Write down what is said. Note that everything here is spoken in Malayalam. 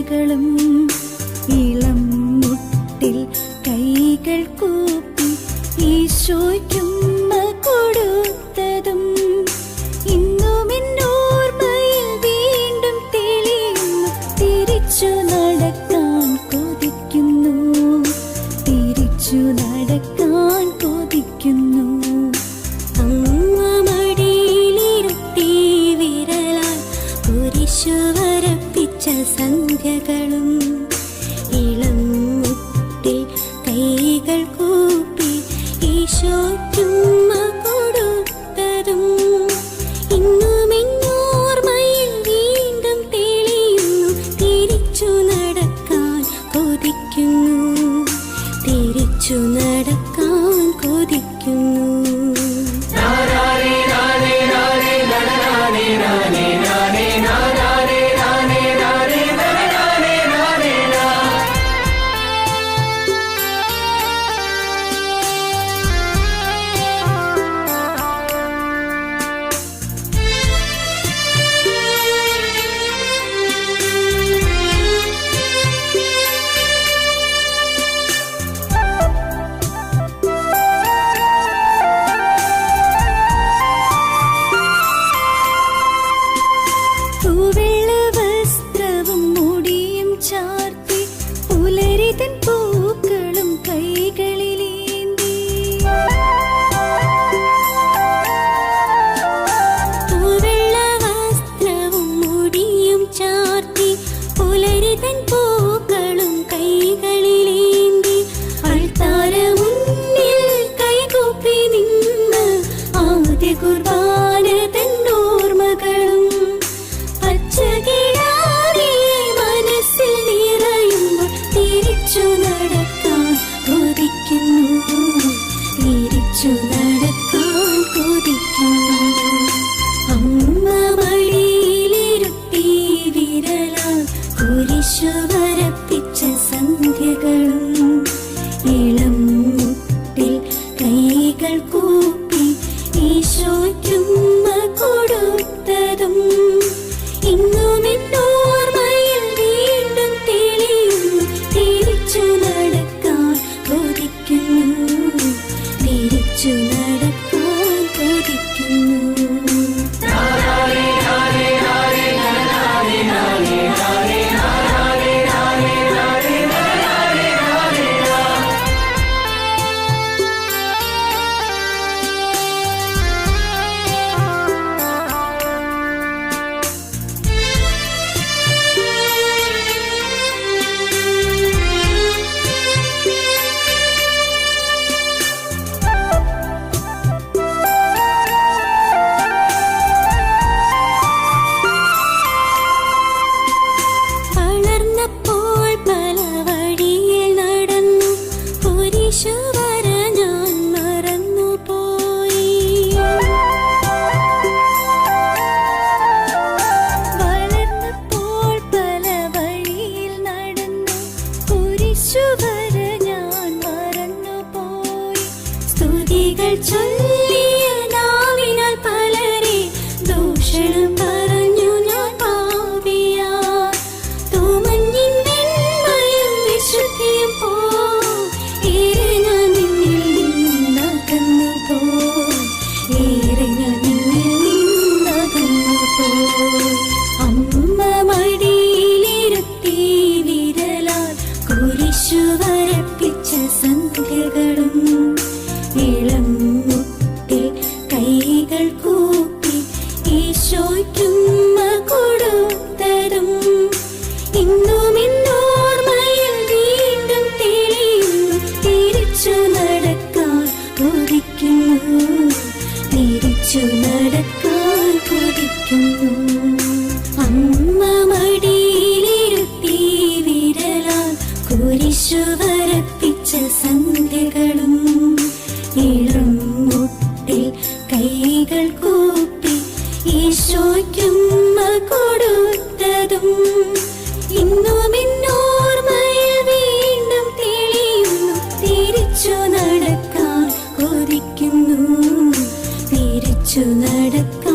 സന്ധ്യകളും ഇളം മുട്ടിൽ കൈകൾ കൂപ്പി ഈശോയ്ക്കുമ്മ കൊടുത്തതും ഇന്നും എന്നോർമ്മയിൽ വീണ്ടും തെളിയുന്നു. തിരിച്ചു നടക്കാൻ കൊതിക്കുന്നു, തിരിച്ചു നടക്കാൻ കൊതിക്കുന്നു. അമ്മ മടിയിലിരുത്തി വിരലാൽ കുരിശു വരപ്പിച്ച സന്ധ്യകളും ഇളം മുട്ടിൽ കൈകൾ കൂപ്പി ഈശോയ്ക്കുമ്മ കൊടുത്തതും ഇന്നും എന്നോർമ്മയിൽ വീണ്ടും തെളിയുന്നു. തിരിച്ചു നടക്കാൻ കൊതിക്കുന്നു, തിരിച്ചു നടക്കാൻ കൊതിക്കുന്നു. പൂവെള്ള വസ്ത്രവും മുടിയും ചാർത്തി പുലരിതൻ പൂക്കളും കൈകളിലേന്തി പൂവെള്ള വസ്ത്രവും മുടിയും ചാർത്തി പുലരിതൻ പൂക്കളും കൈകളിലേന്തി അൾത്താര മുന്നിൽ കൈകൂപ്പി നിന്ന് ആദ്യ കുർബാന തന്നോർമ്മകളും മനസ്സിൽ നിറയുമ്പോൾ തിരിച്ചു നടക്കാൻ കൊതിക്കുന്നു, തിരിച്ചു നടക്കാൻ കൊതിക്കുന്നു. അമ്മ മടിയിലിരുത്തി വിരലാൽ കുരിശു വരപ്പിച്ച സന്ധ്യകളും ഇളം മുട്ടിൽ കൈകൾ കൂപ്പി ഈശോയ്ക്കുമ്മ കൊടുത്തതും ഇന്നും എന്നോർമ്മയിൽ വീണ്ടും തെളിയുന്നു. തിരിച്ചു നടക്കാൻ കൊതിക്കുന്നു, തിരിച്ചു നടക്കാൻ കൊതിക്കുന്നു. വളർന്നപ്പോൾ പല വഴിയിൽ നടന്നു കുരിശു വര ഞാൻ മറന്നുപോയി. വളർന്നപ്പോൾ പല വഴിയിൽ നടന്നു കുരിശു വര ഞാൻ മറന്നുപോയി. സ്തുതികൾ ചൊല്ലിയ നാവിനാൽ പലരെ ദൂഷണം പറഞ്ഞു ഞാൻ പാപിയാ. തോമഞ്ഞിൻ വെണ്മയും വിശുദ്ധിയും പോ ഏറെ ഞാൻ നിന്നിൽ നിന്നകന്നു പോ, ഏറെ ഞാൻ നിന്നിൽ നിന്നകന്നു പോ. അമ്മ മടിയിലിരുത്തി വിരലാൽ കുരിശു വരപ്പിച്ച സന്ധ്യകളും ഇളം മുട്ടിൽ കൈകൾ കൂപ്പി ഈശോയ്ക്കുമ്മ കൊടുത്തതും ഇന്നും എന്നോർമ്മയിൽ വീണ്ടും തെളിയുന്നു. തിരിച്ചു നടക്കാൻ കൊതിക്കുന്നു, തിരിച്ചു നടക്കാൻ കൊതിക്കുന്നു. അമ്മ മടിയിലിരുത്തി വിരലാൽ കുരിശു വരപ്പിച്ച സന്ധ്യകളും ഇളം മുട്ടിൽ കൈകൾ കൂപ്പി ഈശോയ്ക്കുമ്മ കൊടുത്തതും ഇന്നും എന്നോർമ്മയിൽ വീണ്ടും തെളിയുന്നു. തിരിച്ചു നടക്കാൻ കൊതിക്കുന്നു, തിരിച്ചു നടക്കാൻ